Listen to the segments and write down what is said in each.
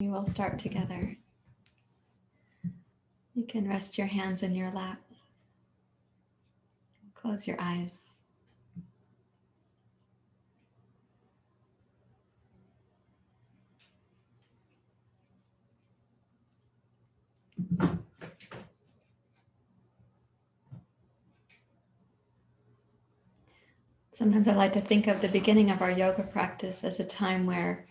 We will start together. You can rest your hands in your lap. Close your eyes. Sometimes I like to think of the beginning of our yoga practice as a time where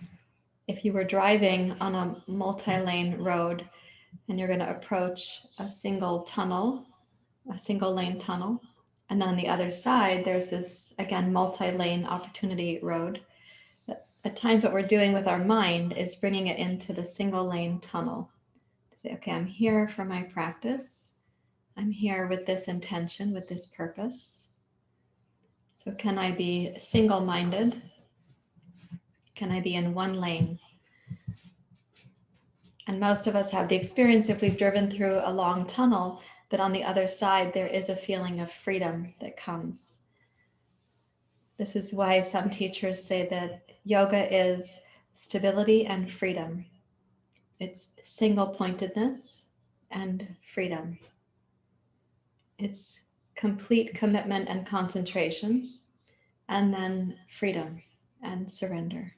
if you were driving on a multi-lane road and you're going to approach a single tunnel, a single lane tunnel, and then on the other side, there's this, again, multi-lane opportunity road. At times what we're doing with our mind is bringing it into the single lane tunnel. To say, okay, I'm here for my practice. I'm here with this intention, with this purpose. So can I be single-minded? Can I be in one lane? And most of us have the experience, if we've driven through a long tunnel, that on the other side, there is a feeling of freedom that comes. This is why some teachers say that yoga is stability and freedom. It's single-pointedness and freedom. It's complete commitment and concentration, and then freedom and surrender.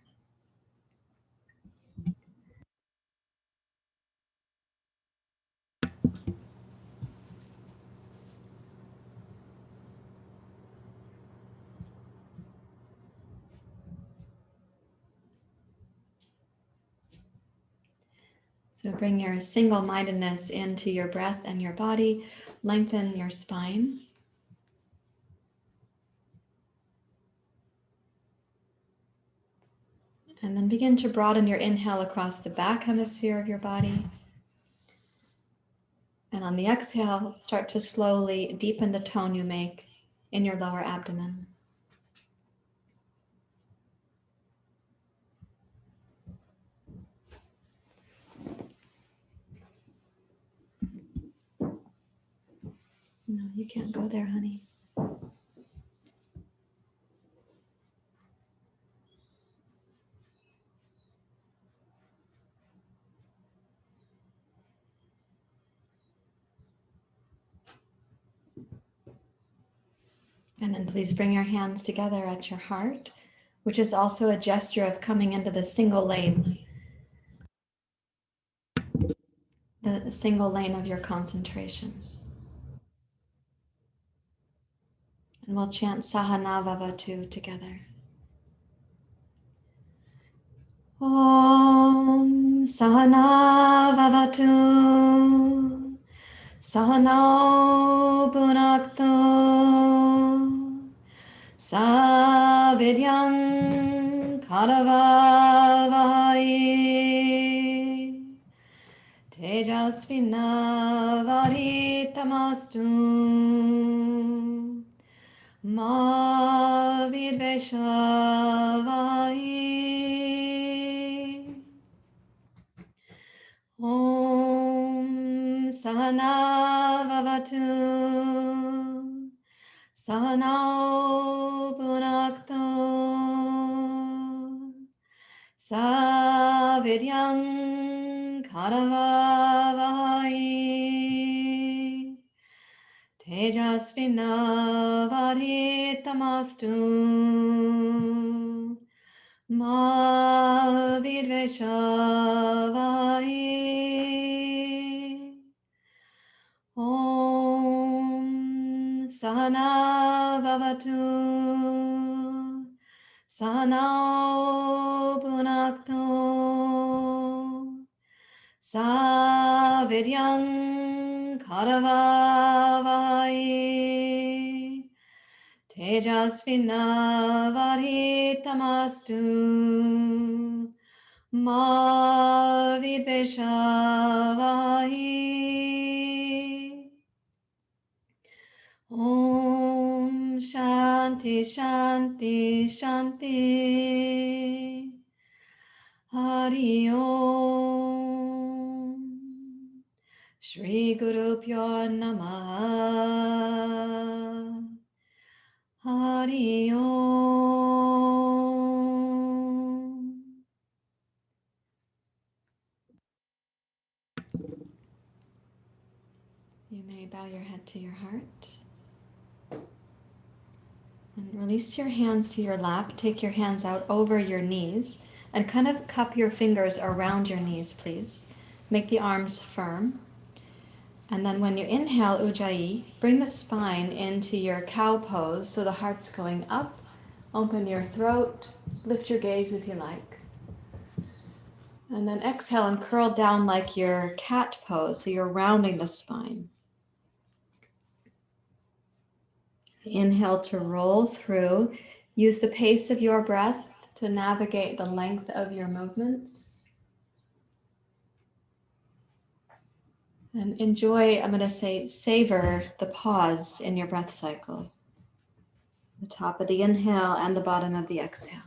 So bring your single-mindedness into your breath and your body. Lengthen your spine. And then begin to broaden your inhale across the back hemisphere of your body. And on the exhale, start to slowly deepen the tone you make in your lower abdomen. No, you can't go there, honey. And then please bring your hands together at your heart, which is also a gesture of coming into the single lane. The single lane of your concentration. And we'll chant Sahana Vavatu together. Om Sahana Vavatu Sahanao Bhunakto Savidyam Karavavai Tejasvinavaditamastu Ma Vidveshavai. Om Sahana Vavatu Sahanao Bhunakto Savidyam Karavavai Tejasvinavaditamastu Ma Vidveshavai. Om Sahana Vavatu Sahanao Bhunakto Savidyam Karavavai Tejasvinavaditamastu Ma Vidveshavai. Om Shanti Shanti Shanti. Hari Om. Shri Guru Pyo Namaha. Hari Om. may bow your head to your heart. And release your hands to your lap. Take your hands out over your knees and kind of cup your fingers around your knees, please. Make the arms firm. And then when you inhale, Ujjayi, bring the spine into your cow pose so the heart's going up. Open your throat. Lift your gaze if you like. And then exhale and curl down like your cat pose, so you're rounding the spine. Inhale to roll through. Use the pace of your breath to navigate the length of your movements. And enjoy, I'm going to say, savor the pause in your breath cycle. The top of the inhale and the bottom of the exhale.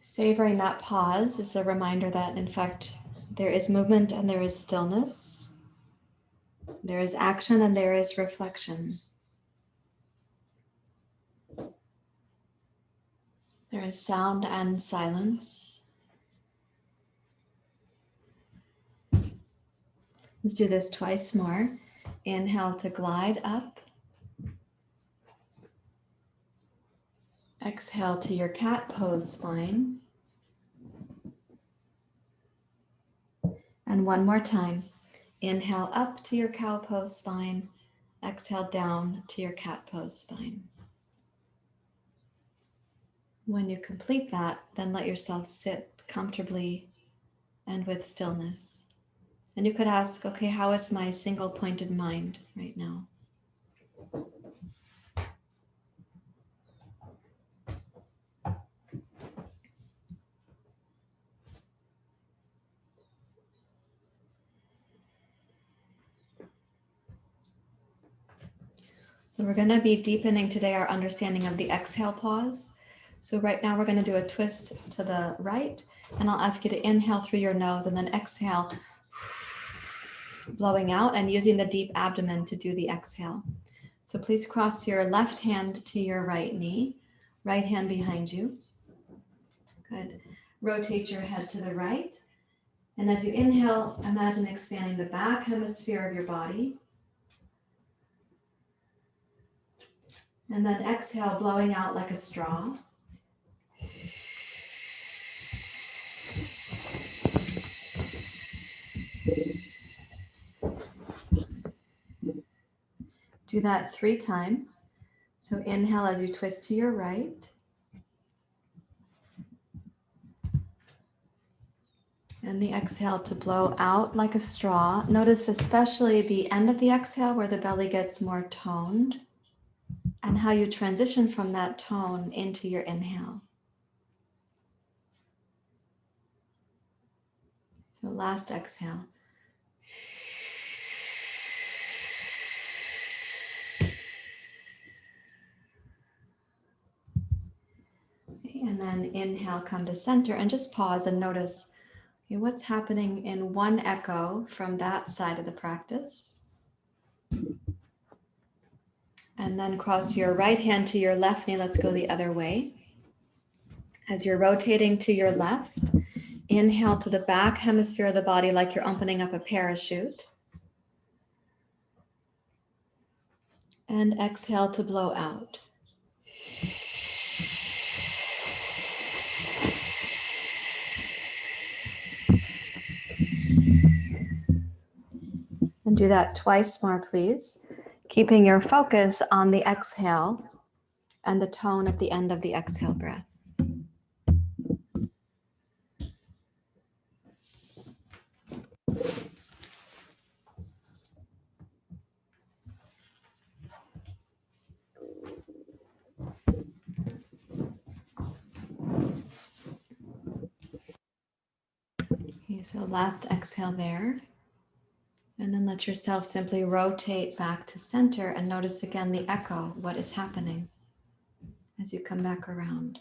Savoring that pause is a reminder that, in fact, there is movement and there is stillness. There is action and there is reflection. There is sound and silence. Let's do this twice more. Inhale to glide up. Exhale to your cat pose spine. And one more time. Inhale up to your cow pose spine. Exhale down to your cat pose spine. When you complete that, then let yourself sit comfortably and with stillness. And you could ask, okay, how is my single pointed mind right now? So we're going to be deepening today our understanding of the exhale pause. So right now we're going to do a twist to the right, and I'll ask you to inhale through your nose and then exhale, blowing out and using the deep abdomen to do the exhale. So please cross your left hand to your right knee, right hand behind you. Good. Rotate your head to the right. And as you inhale, imagine expanding the back hemisphere of your body. And then exhale, blowing out like a straw. Do that 3 times. So inhale as you twist to your right. And the exhale to blow out like a straw. Notice especially the end of the exhale where the belly gets more toned and how you transition from that tone into your inhale. So last exhale. Okay, and then inhale, come to center and just pause and notice, okay, what's happening in one echo from that side of the practice. And then cross your right hand to your left knee. Let's go the other way. As you're rotating to your left, inhale to the back hemisphere of the body like you're opening up a parachute. And exhale to blow out. And do that twice more, please. Keeping your focus on the exhale and the tone at the end of the exhale breath. Okay, so last exhale there. And then let yourself simply rotate back to center and notice again the echo, what is happening as you come back around.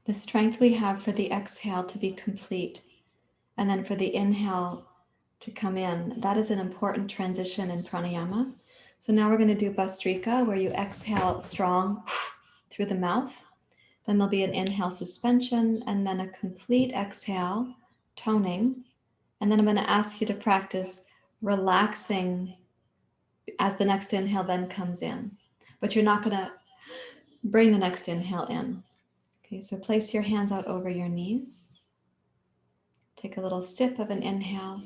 The strength we have for the exhale to be complete, and then for the inhale to come in. That is an important transition in pranayama. So now we're going to do Bhastrika, where you exhale strong through the mouth. Then there'll be an inhale suspension, and then a complete exhale, toning. And then I'm going to ask you to practice relaxing as the next inhale then comes in. But you're not going to bring the next inhale in. Okay, so place your hands out over your knees. Take a little sip of an inhale.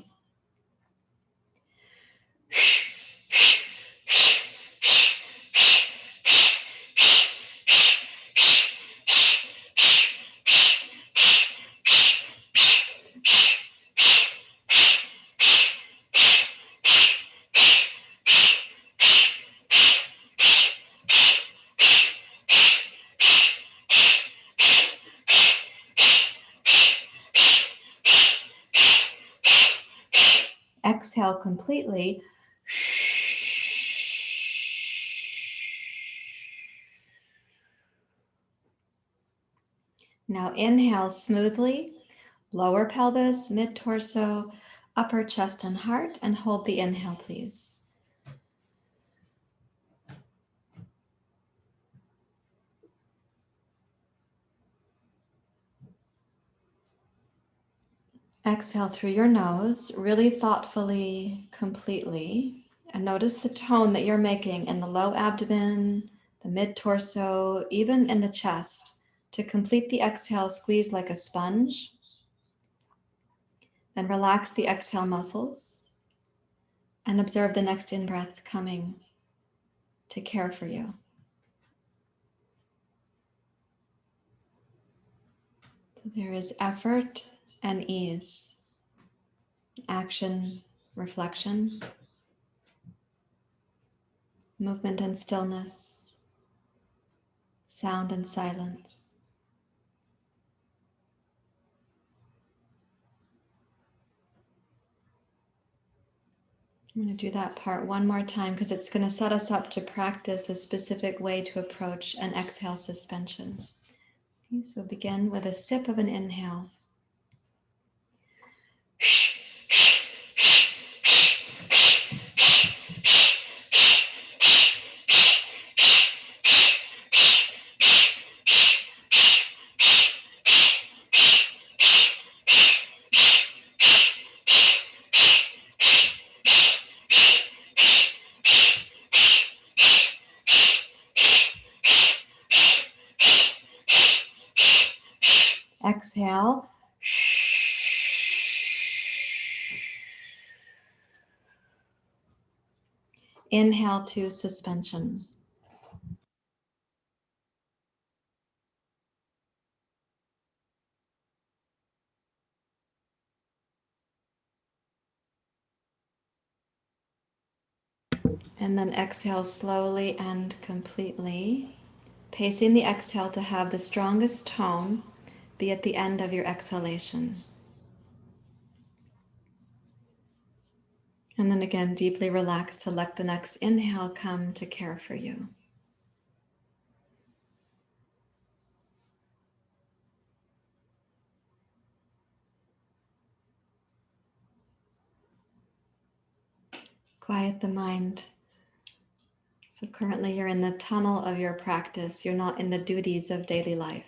Exhale completely. Now inhale smoothly, lower pelvis, mid-torso, upper chest and heart, and hold the inhale, please. Exhale through your nose, really thoughtfully, completely, and notice the tone that you're making in the low abdomen, the mid-torso, even in the chest. To complete the exhale, squeeze like a sponge. Then relax the exhale muscles and observe the next in-breath coming to care for you. So there is effort and ease, action, reflection, movement and stillness, sound and silence. I'm going to do that part one more time because it's going to set us up to practice a specific way to approach an exhale suspension. Okay, so begin with a sip of an inhale. Exhale. Inhale to suspension. And then exhale slowly and completely, pacing the exhale to have the strongest tone be at the end of your exhalation. And then again, deeply relax to let the next inhale come to care for you. Quiet the mind. So currently you're in the tunnel of your practice. You're not in the duties of daily life.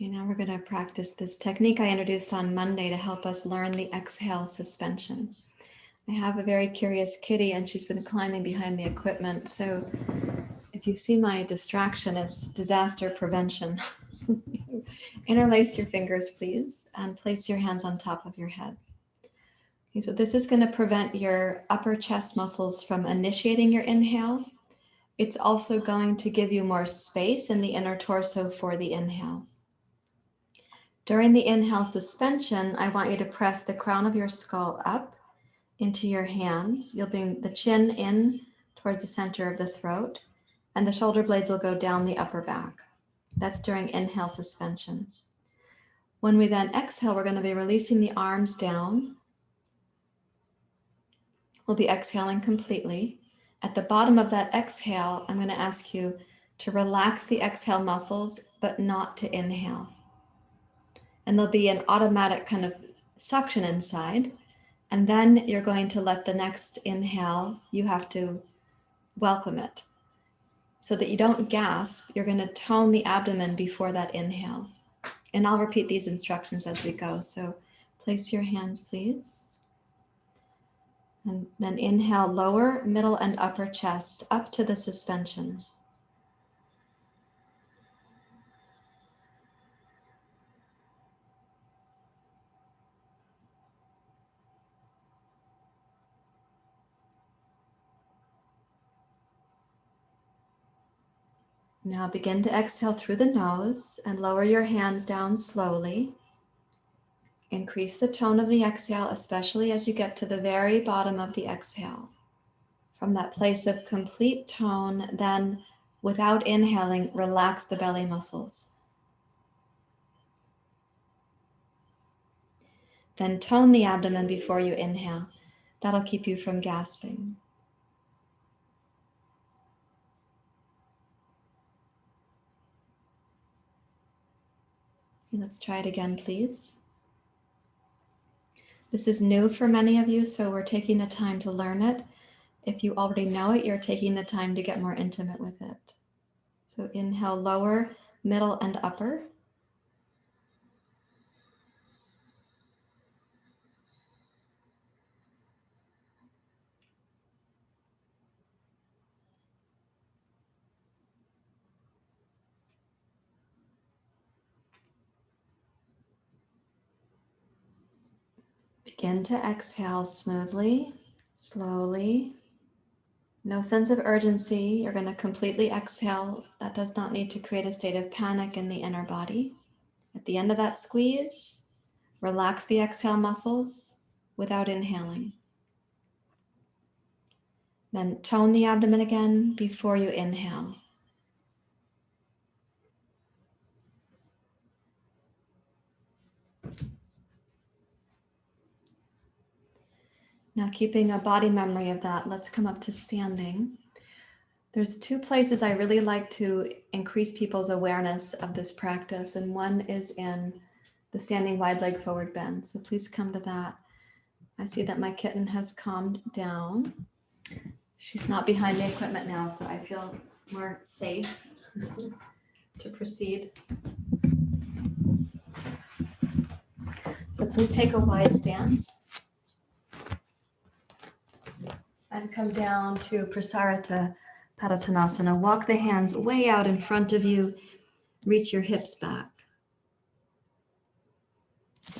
Okay, now we're going to practice this technique I introduced on Monday to help us learn the exhale suspension. I have a very curious kitty and she's been climbing behind the equipment. So if you see my distraction, it's disaster prevention. Interlace your fingers, please, and place your hands on top of your head. Okay, so this is going to prevent your upper chest muscles from initiating your inhale. It's also going to give you more space in the inner torso for the inhale. During the inhale suspension, I want you to press the crown of your skull up into your hands. You'll bring the chin in towards the center of the throat, and the shoulder blades will go down the upper back. That's during inhale suspension. When we then exhale, we're going to be releasing the arms down we'll be exhaling completely. At the bottom of that exhale, I'm going to ask you to relax the exhale muscles, but not to inhale. And there'll be an automatic kind of suction inside. And then you're going to let the next inhale, you have to welcome it. So that you don't gasp, you're going to tone the abdomen before that inhale. And I'll repeat these instructions as we go. So place your hands, please. And then inhale, lower, middle, and upper chest up to the suspension. Now begin to exhale through the nose and lower your hands down slowly. Increase the tone of the exhale, especially as you get to the very bottom of the exhale. From that place of complete tone, then without inhaling, relax the belly muscles. Then tone the abdomen before you inhale. That'll keep you from gasping. Let's try it again, please. This is new for many of you, so we're taking the time to learn it. If you already know it, you're taking the time to get more intimate with it. So inhale, lower, middle, and upper. Begin to exhale smoothly, slowly. No sense of urgency. You're going to completely exhale. That does not need to create a state of panic in the inner body. At the end of that squeeze, relax the exhale muscles without inhaling. Then tone the abdomen again before you inhale. Now, keeping a body memory of that, let's come up to standing. There's two places I really like to increase people's awareness of this practice, and one is in the standing wide leg forward bend. So please come to that. I see that my kitten has calmed down. She's not behind the equipment now, so I feel more safe to proceed. So please take a wide stance. And come down to prasarita, padottanasana. Walk the hands way out in front of you. Reach your hips back.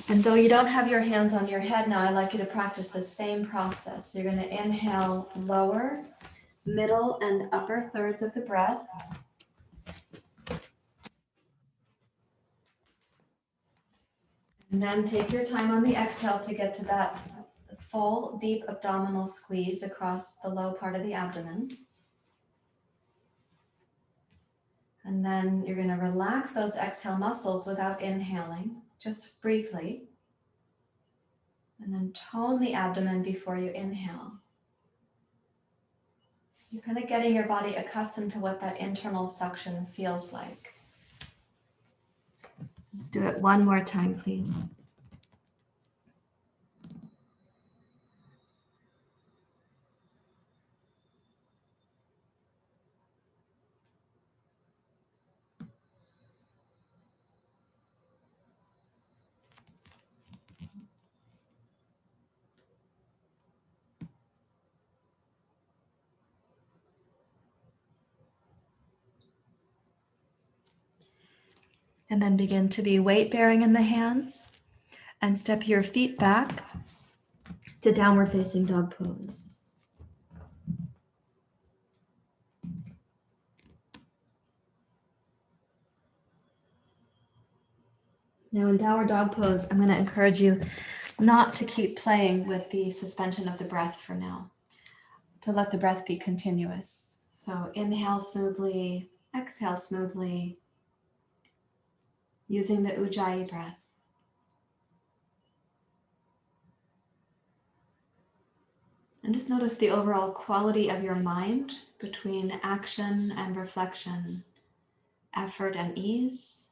And though you don't have your hands on your head now, I'd like you to practice the same process. You're going to inhale lower, middle, and upper thirds of the breath. And then take your time on the exhale to get to that full, deep abdominal squeeze across the low part of the abdomen. And then you're going to relax those exhale muscles without inhaling, just briefly. And then tone the abdomen before you inhale. You're kind of getting your body accustomed to what that internal suction feels like. Let's do it one more time, please. And then begin to be weight bearing in the hands and step your feet back to downward facing dog pose. Now in downward dog pose, I'm going to encourage you not to keep playing with the suspension of the breath for now, to let the breath be continuous. So inhale smoothly, exhale smoothly, using the ujjayi breath. And just notice the overall quality of your mind between action and reflection, effort and ease,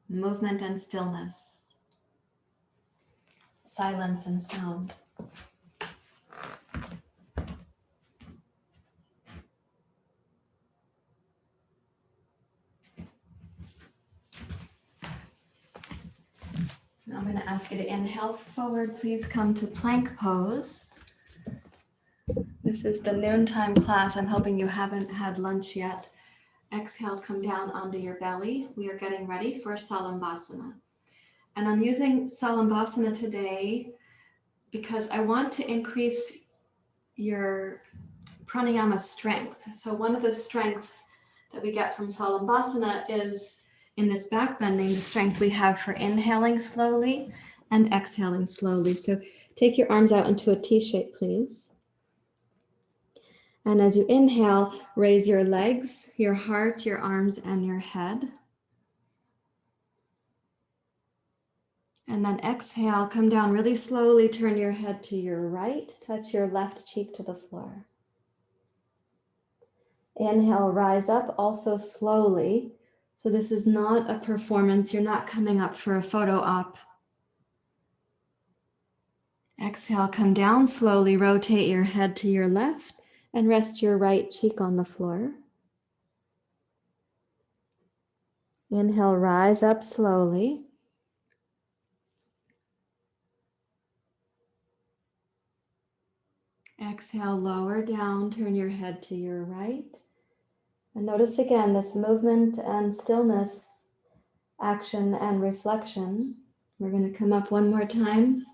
movement and stillness, silence and sound. Now I'm going to ask you to inhale forward. Please come to plank pose. This is the noontime class. I'm hoping you haven't had lunch yet. Exhale, come down onto your belly. We are getting ready for salambhasana. And I'm using salambhasana today because I want to increase your pranayama strength. So one of the strengths that we get from salambhasana is in this back bending, the strength we have for inhaling slowly and exhaling slowly. So take your arms out into a T shape, please. And as you inhale, raise your legs, your heart, your arms, and your head. And then exhale, come down really slowly, turn your head to your right, touch your left cheek to the floor. Inhale, rise up also slowly. So this is not a performance. You're not coming up for a photo op. Exhale, come down slowly, rotate your head to your left and rest your right cheek on the floor. Inhale, rise up slowly. Exhale, lower down, turn your head to your right. And notice again this movement and stillness, action and reflection. We're going to come up one more time.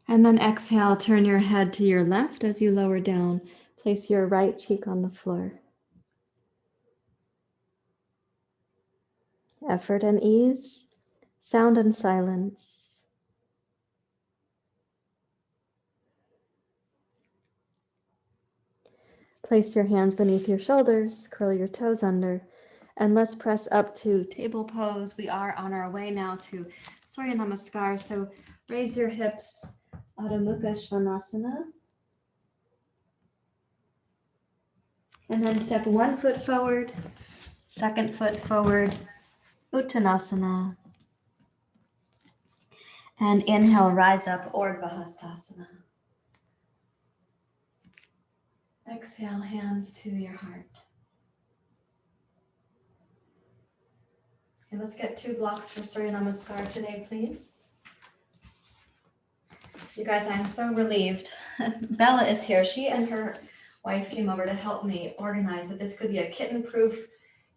And then exhale, turn your head to your left as you lower down. Place your right cheek on the floor. Effort and ease, sound and silence. Place your hands beneath your shoulders, curl your toes under, and let's press up to table pose. We are on our way now to Surya Namaskar. So raise your hips, Adho Mukha Svanasana. And then step one foot forward, second foot forward, Uttanasana. And inhale, rise up, Urdhva Hastasana. Exhale, hands to your heart. Okay, let's get 2 blocks for Surya Namaskar today, please. You guys, I'm so relieved. Bella is here. She and her wife came over to help me organize that this could be a kitten-proof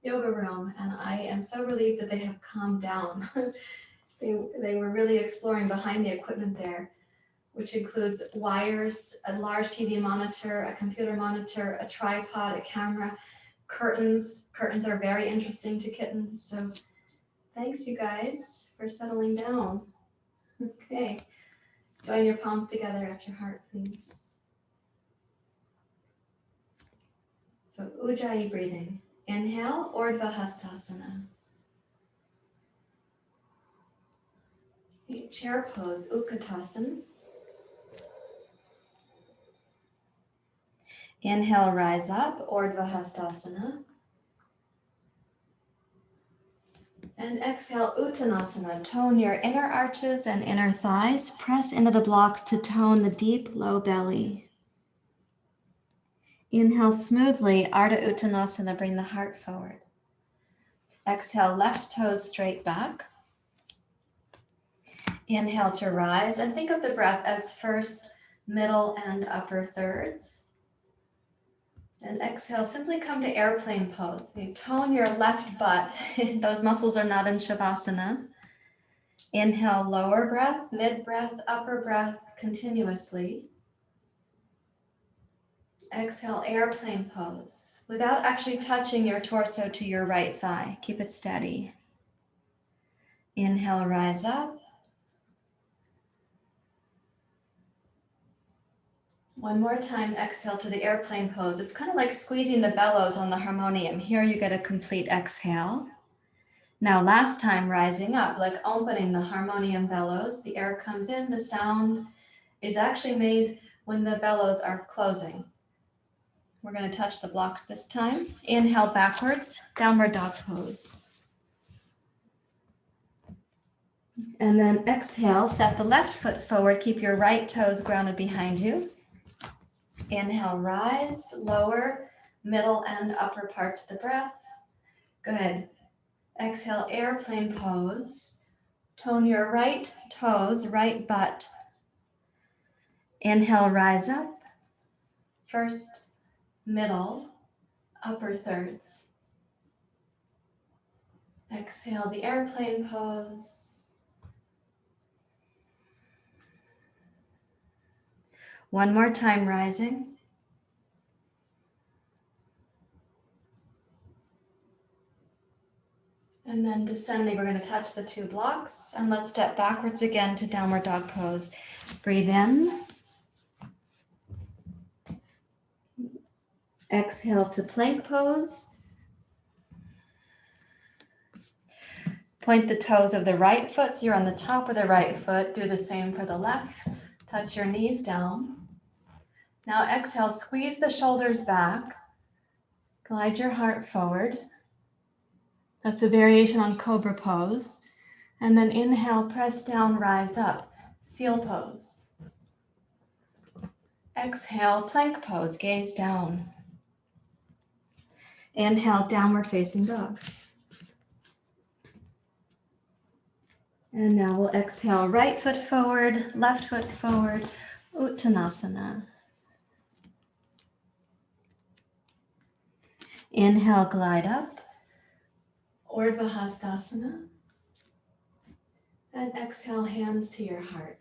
yoga room, and I am so relieved that they have calmed down. They were really exploring behind the equipment there, which includes wires, a large TV monitor, a computer monitor, a tripod, a camera, curtains. Curtains are very interesting to kittens, so thanks you guys for settling down. Okay, join your palms together at your heart, please. So Ujjayi breathing. Inhale, Urdhva Hastasana. Chair pose, Utkatasana. Inhale, rise up, Urdhva Hastasana. And exhale, Uttanasana. Tone your inner arches and inner thighs. Press into the blocks to tone the deep, low belly. Inhale smoothly, Ardha Uttanasana. Bring the heart forward. Exhale, left toes straight back. Inhale to rise, and think of the breath as first, middle, and upper thirds. And exhale, simply come to airplane pose. You tone your left butt. Those muscles are not in Shavasana. Inhale, lower breath, mid breath, upper breath, continuously. Exhale, airplane pose, without actually touching your torso to your right thigh. Keep it steady. Inhale, rise up. One more time, exhale to the airplane pose. It's kind of like squeezing the bellows on the harmonium. Here you get a complete exhale. Now, last time, rising up, like opening the harmonium bellows. The air comes in, the sound is actually made when the bellows are closing. We're going to touch the blocks this time. Inhale backwards, downward dog pose. And then exhale, step the left foot forward, keep your right toes grounded behind you. Inhale, rise, lower, middle and upper parts of the breath. Good. Exhale, airplane pose. Tone your right toes, right butt. Inhale, rise up. First, middle, upper thirds. Exhale, the airplane pose. One more time, rising. And then descending, we're going to touch the two blocks. And let's step backwards again to downward dog pose. Breathe in. Exhale to plank pose. Point the toes of the right foot so you're on the top of the right foot. Do the same for the left. Touch your knees down. Now exhale, squeeze the shoulders back. Glide your heart forward. That's a variation on cobra pose. And then inhale, press down, rise up. Seal pose. Exhale, plank pose, gaze down. Inhale, downward facing dog. And now we'll exhale, right foot forward, left foot forward, uttanasana. Inhale, glide up, urdhva. And exhale, hands to your heart.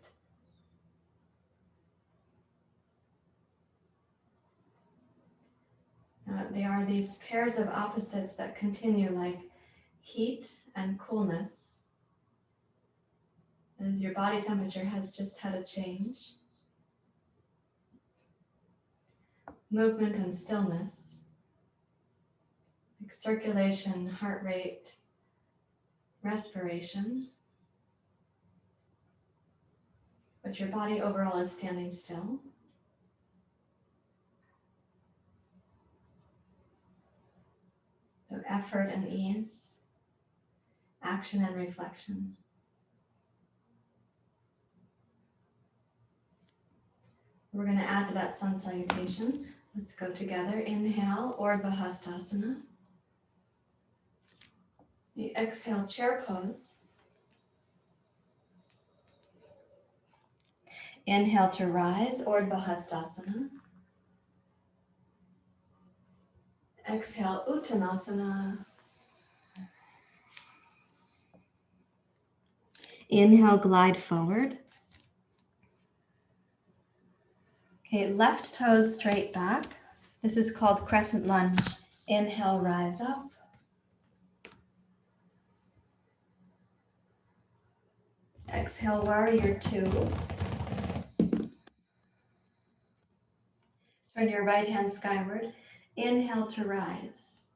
They are these pairs of opposites that continue, like heat and coolness, as your body temperature has just had a change. Movement and stillness, like circulation, heart rate, respiration. But your body overall is standing still. So effort and ease, action and reflection. We're going to add to that sun salutation. Let's go together. Inhale, urdhva. The exhale, chair pose. Inhale to rise, urdhva. Exhale, uttanasana. Inhale, glide forward. Okay, left toes straight back. This is called crescent lunge. Inhale, rise up. Exhale, warrior two. Turn your right hand skyward. Inhale to rise.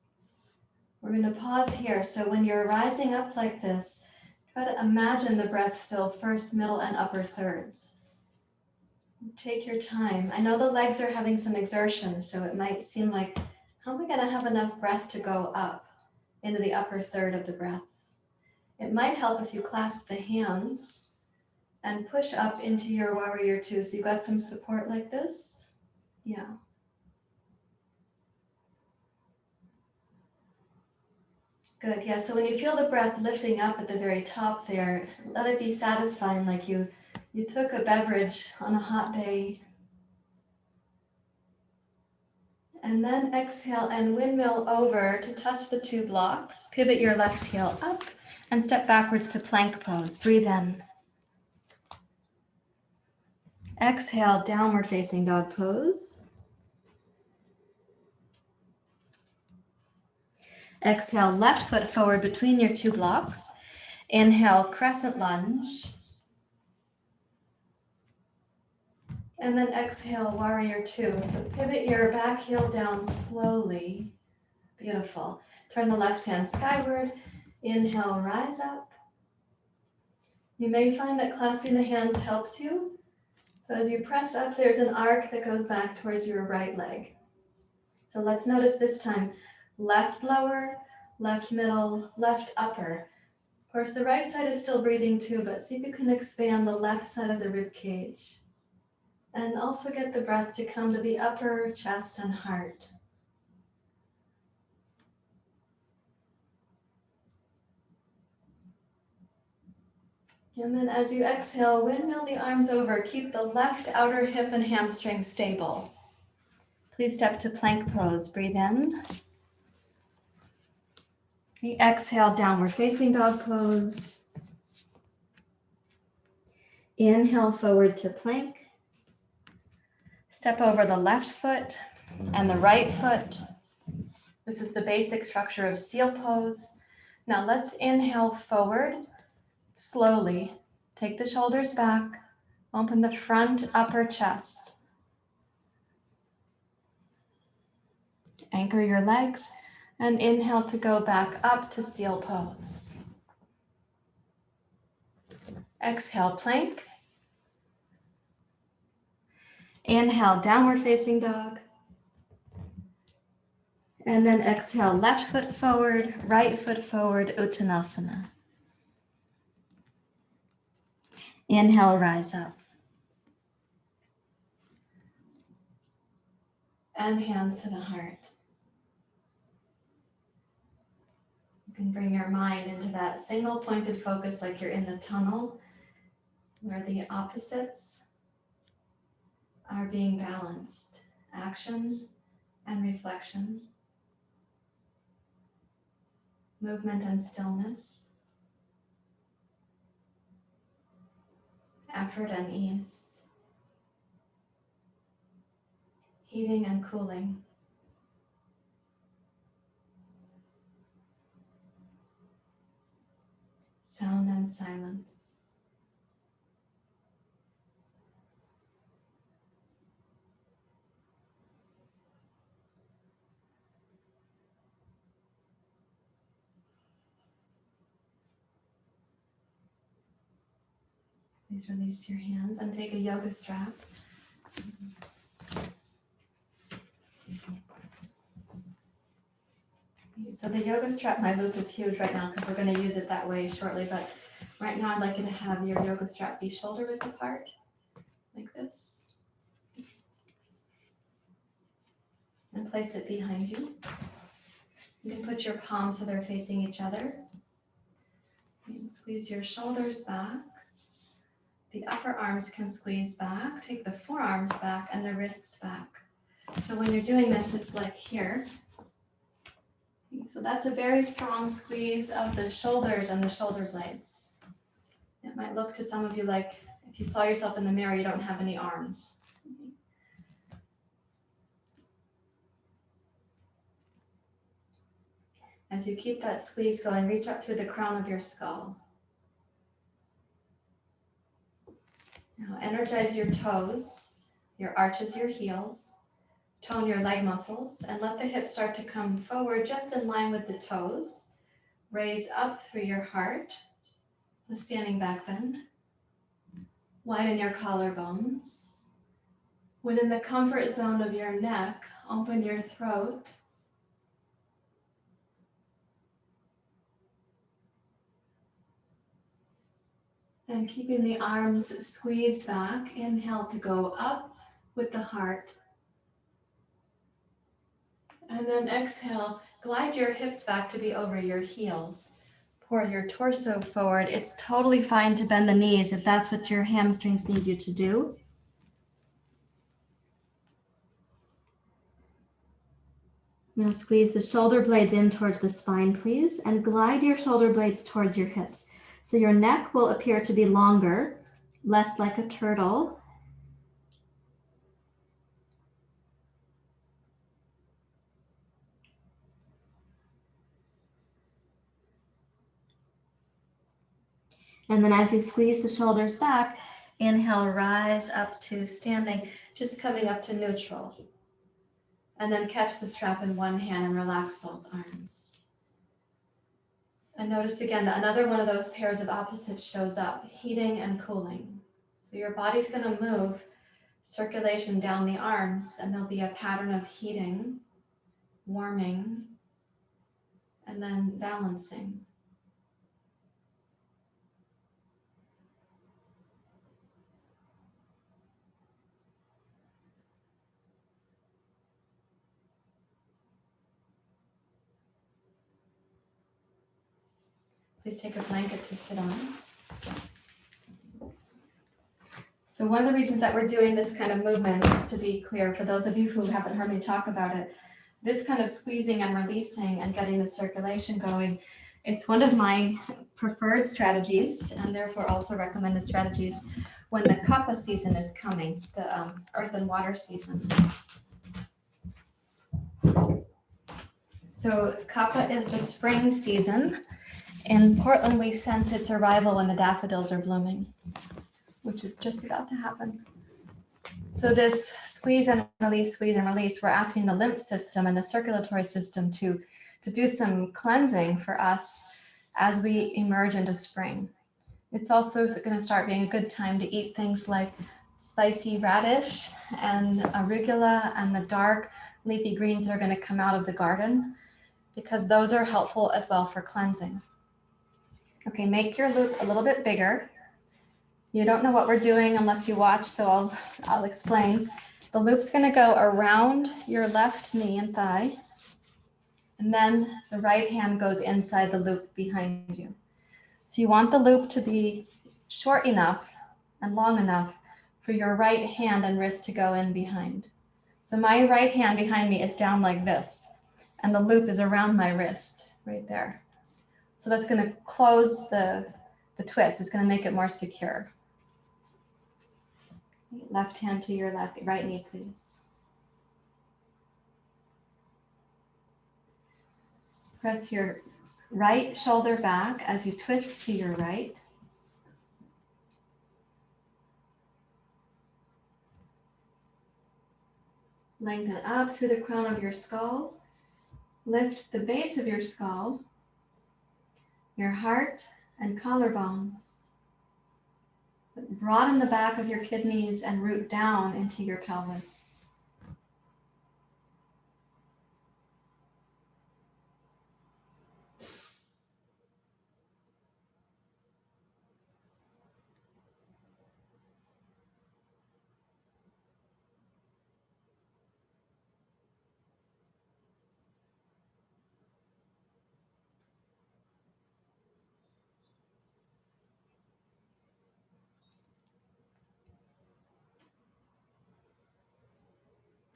We're going to pause here. So when you're rising up like this, try to imagine the breath still first, middle, and upper thirds. Take your time. I know the legs are having some exertion, so it might seem like, how am I going to have enough breath to go up into the upper third of the breath? It might help if you clasp the hands and push up into your warrior two. So you've got some support like this. Yeah. Good, yeah, so when you feel the breath lifting up at the very top there, let it be satisfying, like you took a beverage on a hot day. And then exhale and windmill over to touch the two blocks. Pivot your left heel up and step backwards to plank pose. Breathe in. Exhale, downward facing dog pose. Exhale, left foot forward between your two blocks. Inhale, crescent lunge. And then exhale, warrior two. So pivot your back heel down slowly. Beautiful. Turn the left hand skyward. Inhale, rise up. You may find that clasping the hands helps you. So as you press up, there's an arc that goes back towards your right leg. So let's notice this time, left lower, left middle, left upper. Of course, the right side is still breathing too, but see if you can expand the left side of the rib cage. And also get the breath to come to the upper chest and heart. And then as you exhale, windmill the arms over. Keep the left outer hip and hamstring stable. Please step to plank pose. Breathe in. Exhale, downward facing dog pose. Inhale, forward to plank. Step over the left foot and the right foot. This is the basic structure of seal pose. Now let's inhale forward. Slowly, take the shoulders back, open the front upper chest. Anchor your legs and inhale to go back up to seal pose. Exhale, plank. Inhale, downward facing dog. And then exhale, left foot forward, right foot forward, uttanasana. Inhale, rise up. And hands to the heart. You can bring your mind into that single pointed focus like you're in the tunnel where the opposites are being balanced. Action and reflection. Movement and stillness. Effort and ease. Heating and cooling. Sound and silence. Please release your hands and take a yoga strap. So the yoga strap, my loop is huge right now because we're going to use it that way shortly, but right now I'd like you to have your yoga strap be shoulder width apart, like this. And place it behind you. You can put your palms so they're facing each other. And squeeze your shoulders back. The upper arms can squeeze back. Take the forearms back and the wrists back. So when you're doing this, it's like here. So that's a very strong squeeze of the shoulders and the shoulder blades. It might look to some of you like if you saw yourself in the mirror, you don't have any arms. As you keep that squeeze going, reach up through the crown of your skull. Now energize your toes, your arches, your heels. Tone your leg muscles and let the hips start to come forward just in line with the toes. Raise up through your heart, the standing back bend. Widen your collarbones. Within the comfort zone of your neck, open your throat. And keeping the arms squeezed back, inhale to go up with the heart. And then exhale, glide your hips back to be over your heels. Pour your torso forward. It's totally fine to bend the knees if that's what your hamstrings need you to do. Now squeeze the shoulder blades in towards the spine, please, and glide your shoulder blades towards your hips. So your neck will appear to be longer, less like a turtle. And then as you squeeze the shoulders back, inhale, rise up to standing, just coming up to neutral. And then catch the strap in one hand and relax both arms. And notice again that another one of those pairs of opposites shows up, heating and cooling. So your body's going to move circulation down the arms, and there'll be a pattern of heating, warming, and then balancing. Please take a blanket to sit on. So one of the reasons that we're doing this kind of movement, just to be clear, for those of you who haven't heard me talk about it, this kind of squeezing and releasing and getting the circulation going, it's one of my preferred strategies, and therefore also recommended strategies when the kapha season is coming, the earth and water season. So kapha is the spring season. In Portland, we sense its arrival when the daffodils are blooming, which is just about to happen. So this squeeze and release, we're asking the lymph system and the circulatory system to do some cleansing for us as we emerge into spring. It's also going to start being a good time to eat things like spicy radish and arugula and the dark leafy greens that are going to come out of the garden, because those are helpful as well for cleansing. Okay, make your loop a little bit bigger. You don't know what we're doing unless you watch, so I'll explain. The loop's going to go around your left knee and thigh, and then the right hand goes inside the loop behind you. So you want the loop to be short enough and long enough for your right hand and wrist to go in behind. So my right hand behind me is down like this, and the loop is around my wrist right there. So that's going to close the twist. It's going to make it more secure. Left hand to your right knee, please. Press your right shoulder back as you twist to your right. Lengthen up through the crown of your skull. Lift the base of your skull, your heart and collarbones. Broaden the back of your kidneys and root down into your pelvis.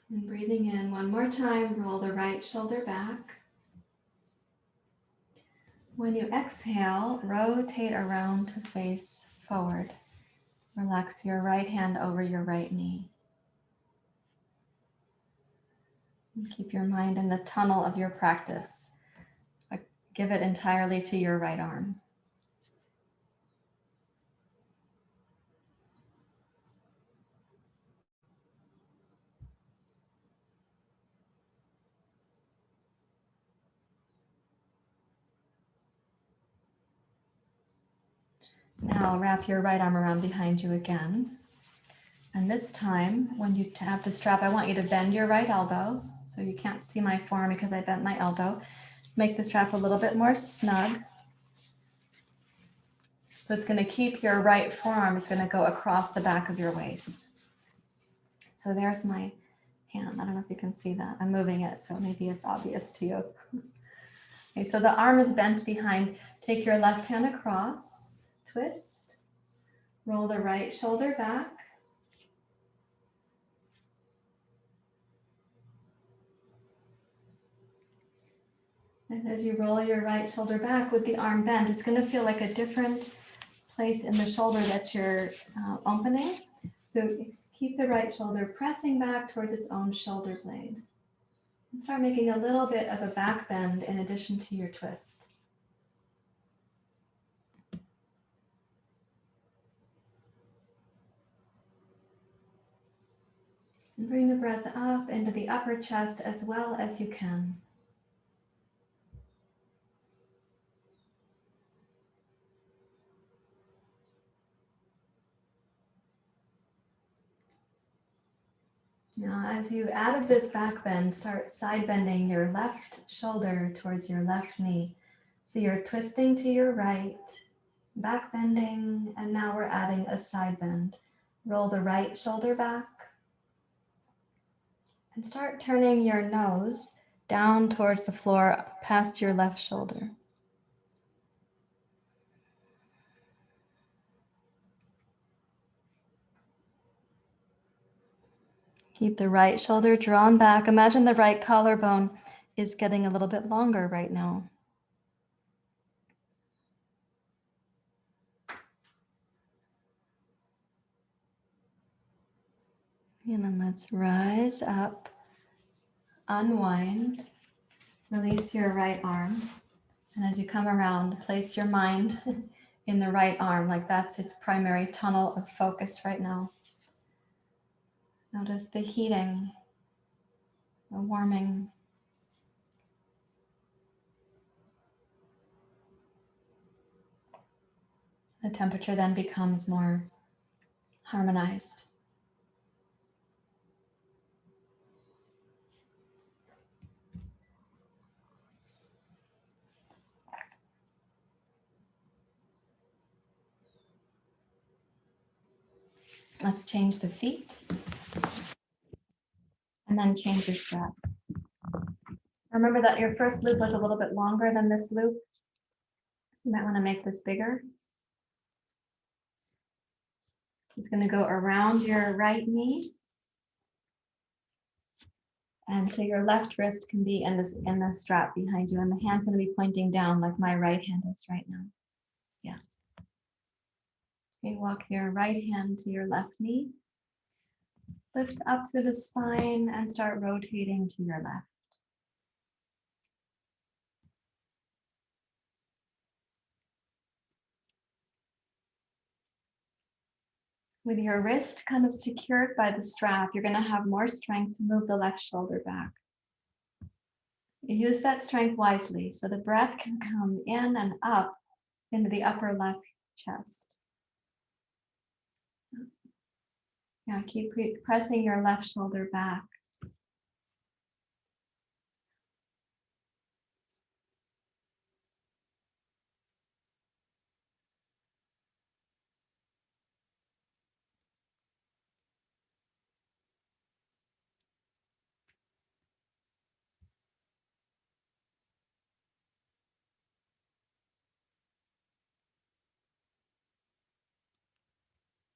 And breathing in one more time, roll the right shoulder back. When you exhale, rotate around to face forward. Relax your right hand over your right knee. And keep your mind in the tunnel of your practice. Give it entirely to your right arm. Now wrap your right arm around behind you again. And this time, when you tap the strap, I want you to bend your right elbow. So you can't see my forearm because I bent my elbow. Make the strap a little bit more snug. So it's going to keep your right forearm, it's going to go across the back of your waist. So there's my hand. I don't know if you can see that. I'm moving it, so maybe it's obvious to you. Okay, so the arm is bent behind. Take your left hand across, twist, roll the right shoulder back. And as you roll your right shoulder back with the arm bent, it's going to feel like a different place in the shoulder that you're opening. So keep the right shoulder pressing back towards its own shoulder blade. And start making a little bit of a back bend in addition to your twist. And bring the breath up into the upper chest as well as you can. Now, as you added this back bend, start side bending your left shoulder towards your left knee. So you're twisting to your right, back bending, and now we're adding a side bend. Roll the right shoulder back and start turning your nose down towards the floor past your left shoulder. Keep the right shoulder drawn back. Imagine the right collarbone is getting a little bit longer right now. And then let's rise up, unwind, release your right arm. And as you come around, place your mind in the right arm, like that's its primary tunnel of focus right now. Notice the heating, the warming. The temperature then becomes more harmonized. Let's change the feet and then change your strap. Remember that your first loop was a little bit longer than this loop. You might want to make this bigger. It's going to go around your right knee. And so your left wrist can be in the strap behind you, and the hand's going to be pointing down like my right hand is right now. Yeah. Okay, walk your right hand to your left knee. Lift up through the spine and start rotating to your left. With your wrist kind of secured by the strap, you're going to have more strength to move the left shoulder back. Use that strength wisely so the breath can come in and up into the upper left chest. Yeah, keep pressing your left shoulder back.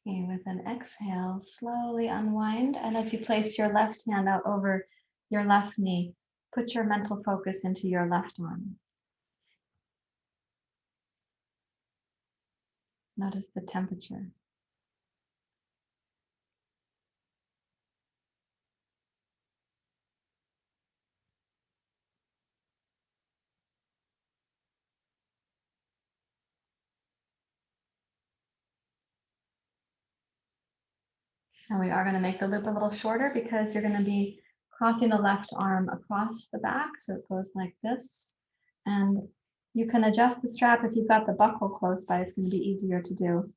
Okay, with an exhale, slowly unwind. And as you place your left hand out over your left knee, put your mental focus into your left arm. Notice the temperature. And we are going to make the loop a little shorter because you're going to be crossing the left arm across the back. So it goes like this. And you can adjust the strap if you've got the buckle close by. It's going to be easier to do.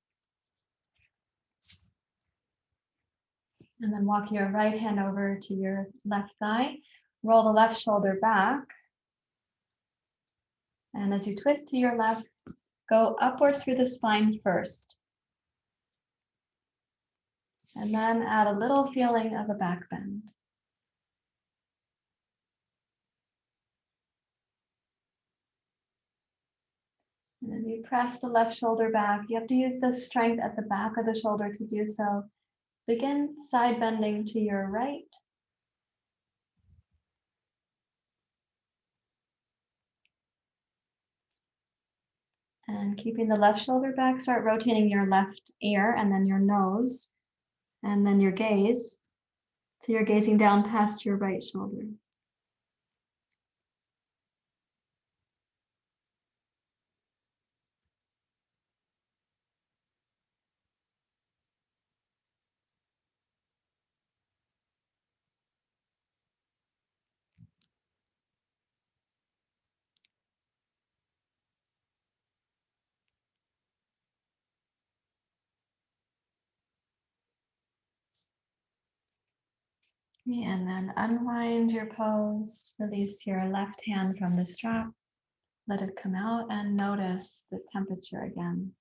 And then walk your right hand over to your left thigh. Roll the left shoulder back. And as you twist to your left, go upwards through the spine first. And then add a little feeling of a back bend. And then you press the left shoulder back. You have to use the strength at the back of the shoulder to do so. Begin side bending to your right. And keeping the left shoulder back, start rotating your left ear and then your nose and then your gaze. So you're gazing down past your right shoulder. And then unwind your pose. Release your left hand from the strap. Let it come out and notice the temperature again.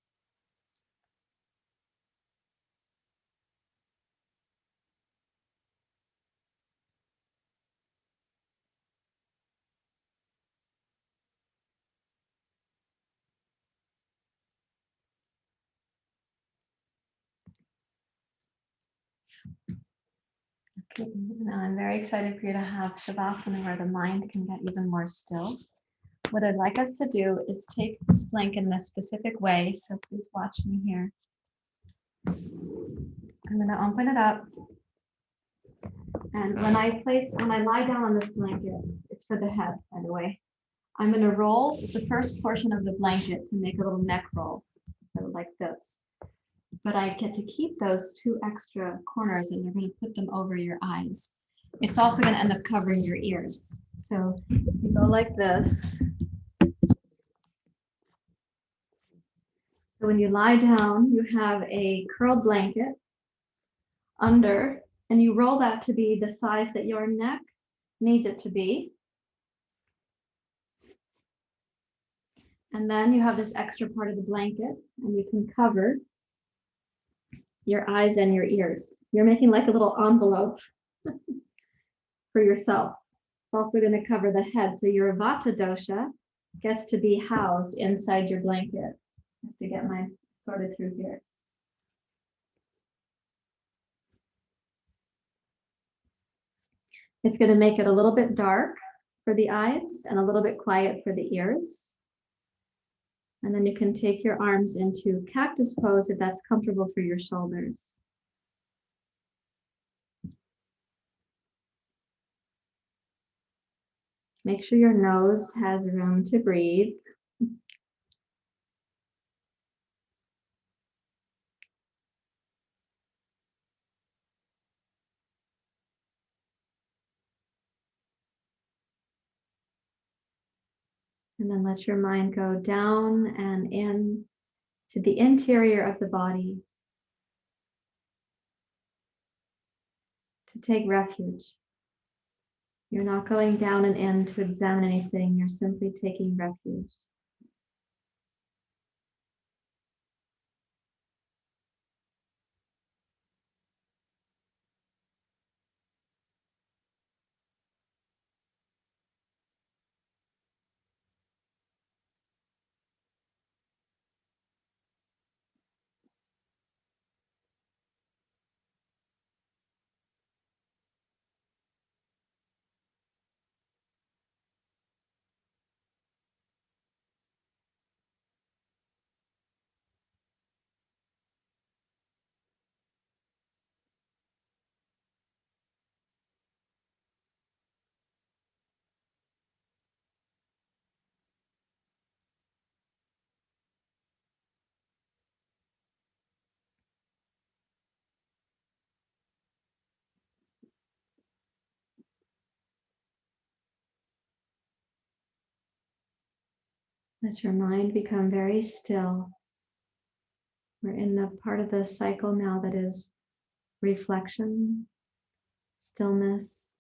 Okay, now I'm very excited for you to have Shavasana where the mind can get even more still. What I'd like us to do is take this blanket in a specific way, so please watch me here. I'm going to open it up. And when I lie down on this blanket, it's for the head, by the way. I'm going to roll the first portion of the blanket to make a little neck roll, so like this. But I get to keep those two extra corners and you're going to put them over your eyes. It's also going to end up covering your ears. So you go like this. So when you lie down, you have a curled blanket under, and you roll that to be the size that your neck needs it to be. And then you have this extra part of the blanket, and you can cover your eyes and your ears. You're making like a little envelope for yourself. It's also going to cover the head. So your vata dosha gets to be housed inside your blanket. I have to get mine sorted through here. It's going to make it a little bit dark for the eyes and a little bit quiet for the ears. And then you can take your arms into cactus pose if that's comfortable for your shoulders. Make sure your nose has room to breathe. And then let your mind go down and in to the interior of the body to take refuge. You're not going down and in to examine anything. You're simply taking refuge. Let your mind become very still. We're in the part of the cycle now that is reflection, stillness,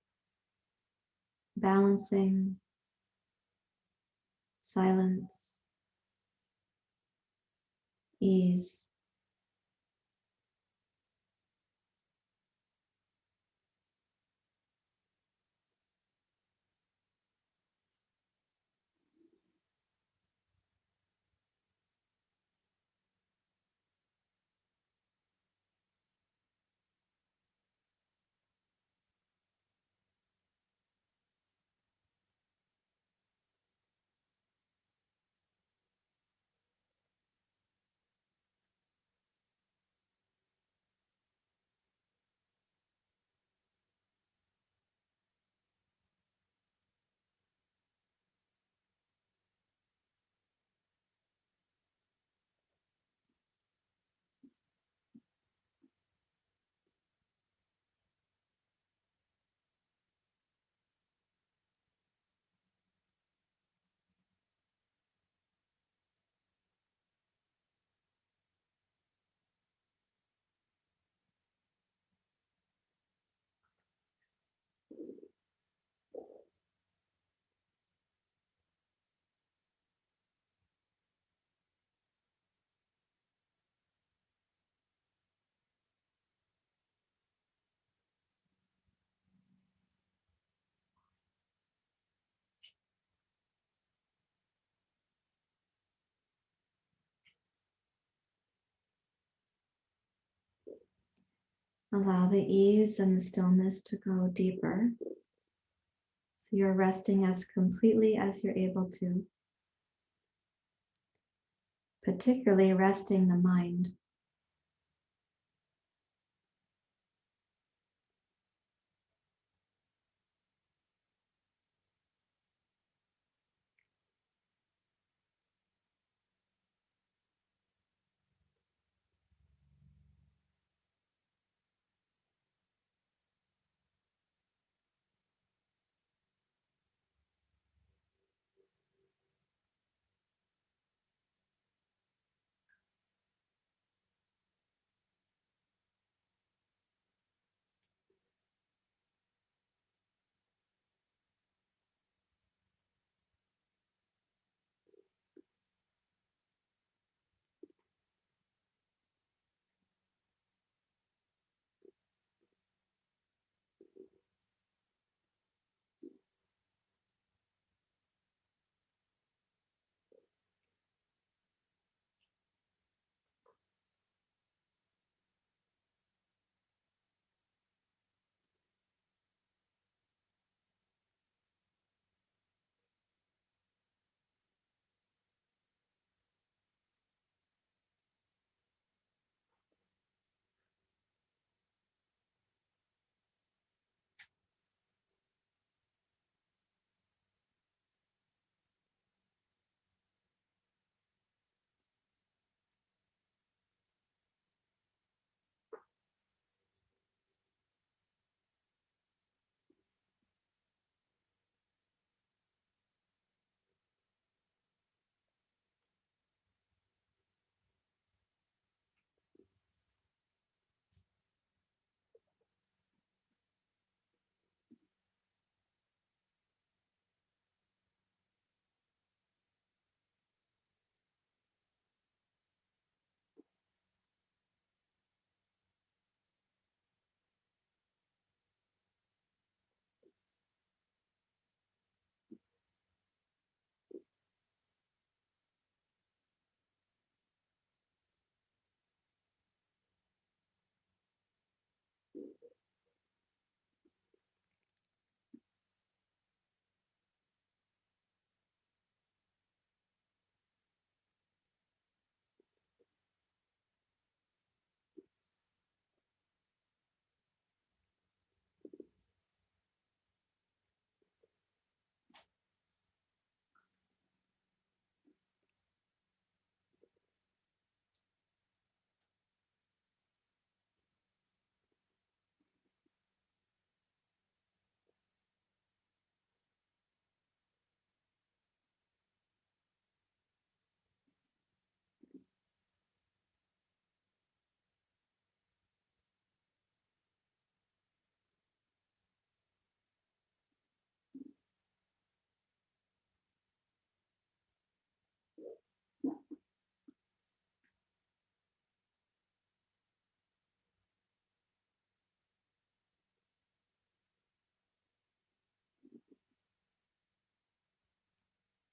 balancing, silence, ease. Allow the ease and the stillness to go deeper. So you're resting as completely as you're able to, particularly resting the mind.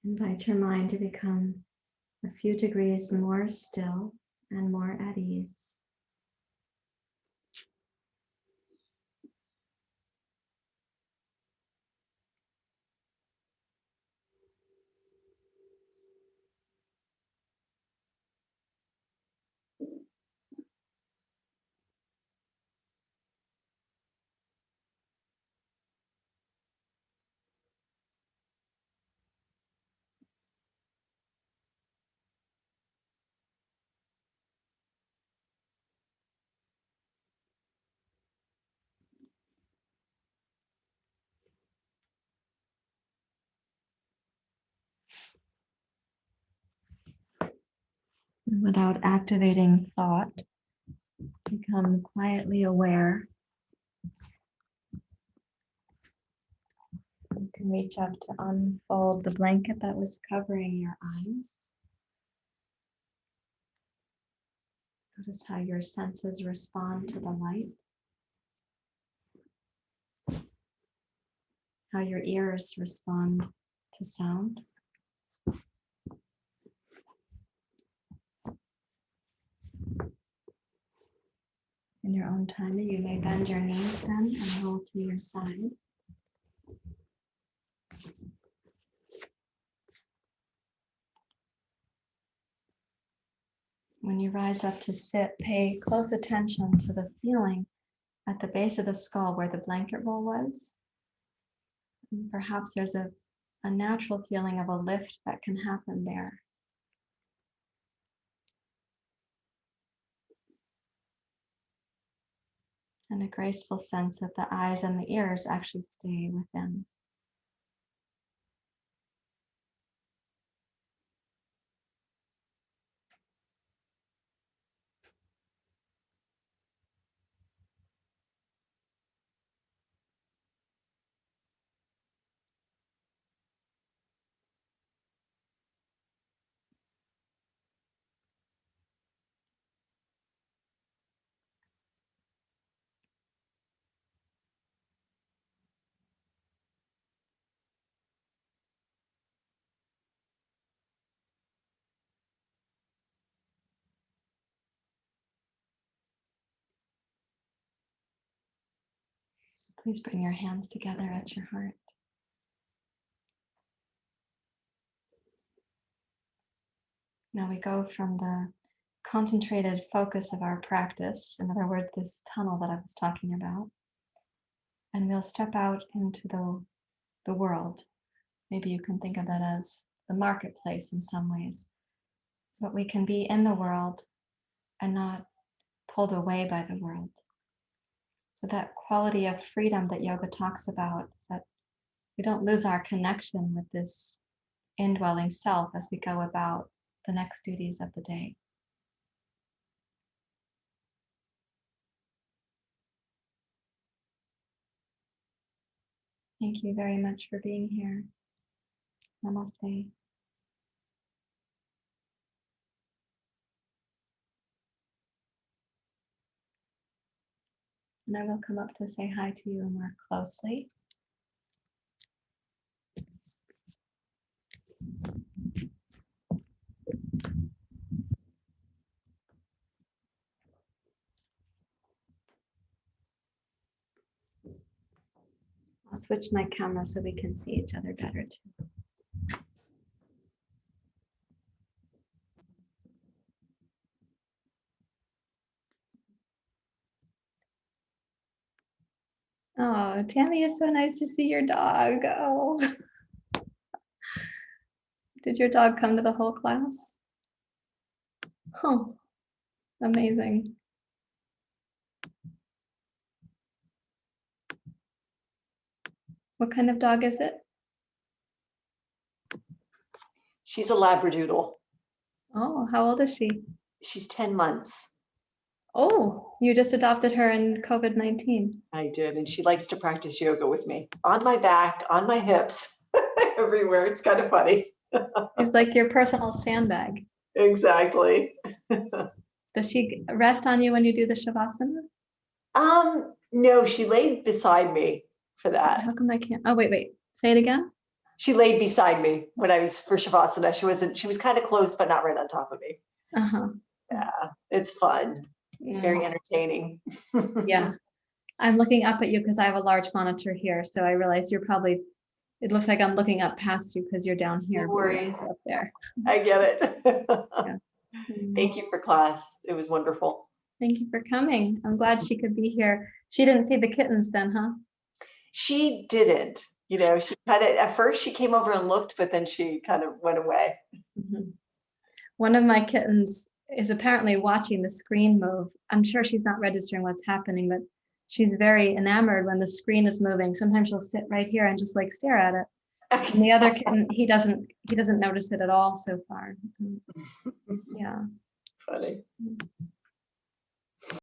Invite your mind to become a few degrees more still and more at ease. And without activating thought, become quietly aware. You can reach up to unfold the blanket that was covering your eyes. Notice how your senses respond to the light, how your ears respond to sound, and your your own timing, you may bend your knees then and roll to your side. When you rise up to sit, pay close attention to the feeling at the base of the skull where the blanket roll was. And perhaps there's a natural feeling of a lift that can happen there. And a graceful sense that the eyes and the ears actually stay within. Please bring your hands together at your heart. Now we go from the concentrated focus of our practice, in other words, this tunnel that I was talking about, and we'll step out into the world. Maybe you can think of that as the marketplace in some ways. But we can be in the world and not pulled away by the world. So that quality of freedom that yoga talks about is that we don't lose our connection with this indwelling self as we go about the next duties of the day. Thank you very much for being here. Namaste. And I will come up to say hi to you more closely. I'll switch my camera so we can see each other better too. Oh, Tammy, it's so nice to see your dog. Oh. Did your dog come to the whole class? Oh, amazing. What kind of dog is it? She's a Labradoodle. Oh, how old is she? She's 10 months. Oh, you just adopted her in COVID-19. I did, and she likes to practice yoga with me. On my back, on my hips, everywhere. It's kind of funny. She's like your personal sandbag. Exactly. Does she rest on you when you do the shavasana? No, she laid beside me for that. How come I can't? Oh, wait. Say it again. She laid beside me when I was for shavasana. She was kind of close, but not right on top of me. Uh-huh. Yeah, it's fun. It's very entertaining. Yeah. I'm looking up at you because I have a large monitor here. So I realize you're probably, it looks like I'm looking up past you because you're down here. No worries. Up there. I get it. Yeah. Thank you for class. It was wonderful. Thank you for coming. I'm glad she could be here. She didn't see the kittens then, huh? She didn't. You know, she kind of, at first she came over and looked, but then she kind of went away. Mm-hmm. One of my kittens is apparently watching the screen move. I'm sure she's not registering what's happening, but she's very enamored when the screen is moving. Sometimes she'll sit right here and just like stare at it. Okay. And the other kitten, he doesn't notice it at all so far. Yeah. Funny.